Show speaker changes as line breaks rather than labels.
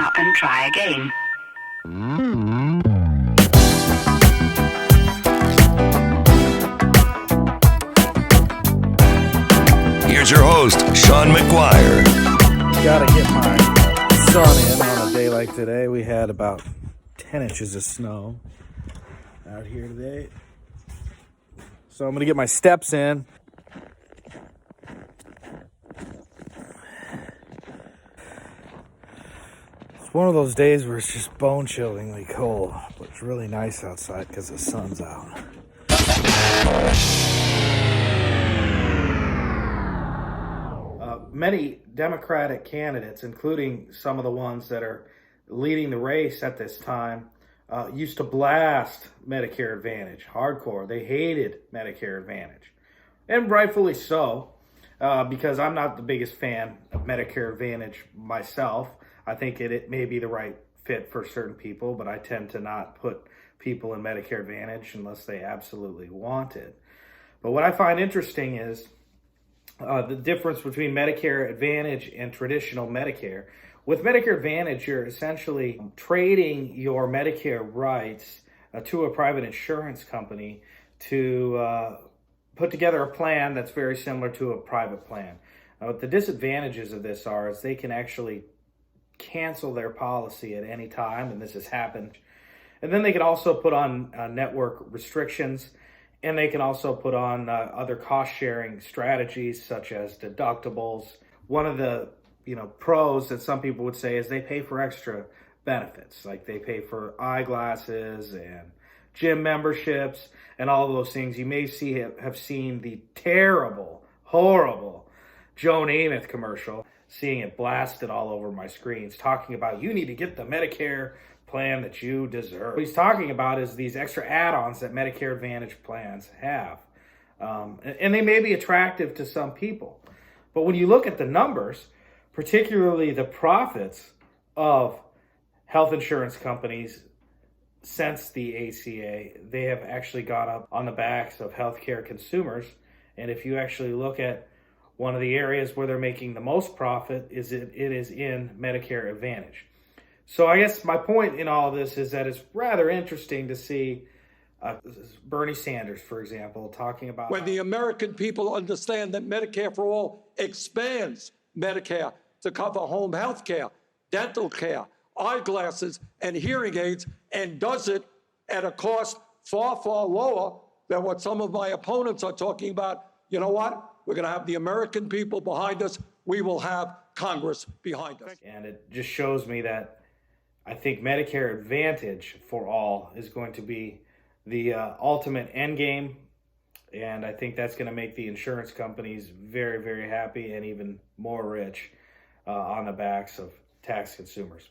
up and try again.
Here's your host, Sean McGuire.
Gotta get my son in on a day like today. We had about 10 inches of snow out here today. So I'm gonna get my steps in. It's one of those days where it's just bone-chillingly cold, but it's really nice outside because the sun's out. Many Democratic candidates, including some of the ones that are leading the race at this time, used to blast Medicare Advantage hardcore. They hated Medicare Advantage, and rightfully so, because I'm not the biggest fan of Medicare Advantage myself. I think it may be the right fit for certain people, but I tend to not put people in Medicare Advantage unless they absolutely want it. But what I find interesting is the difference between Medicare Advantage and traditional Medicare. With Medicare Advantage, you're essentially trading your Medicare rights to a private insurance company to put together a plan that's very similar to a private plan. What the disadvantages of this are is they can actually cancel their policy at any time, and this has happened. And then they can also put on network restrictions, and they can also put on other cost-sharing strategies such as deductibles. One of the pros that some people would say is they pay for extra benefits, like they pay for eyeglasses and gym memberships and all of those things. You may have seen the terrible, horrible Joe Namath commercial, seeing it blasted all over my screens, talking about you need to get the Medicare plan that you deserve. What he's talking about is these extra add-ons that Medicare Advantage plans have. And they may be attractive to some people. But when you look at the numbers, particularly the profits of health insurance companies since the ACA, they have actually gone up on the backs of healthcare consumers. And if you actually look at one of the areas where they're making the most profit, it is in Medicare Advantage. So I guess my point in all of this is that it's rather interesting to see Bernie Sanders, for example, talking about
when the American people understand that Medicare for All expands Medicare to cover home health care, dental care, eyeglasses, and hearing aids, and does it at a cost far, far lower than what some of my opponents are talking about. You know what? We're going to have the American people behind us. We will have Congress behind us.
And it just shows me that I think Medicare Advantage for all is going to be the ultimate end game. And I think that's going to make the insurance companies very, very happy and even more rich on the backs of tax consumers.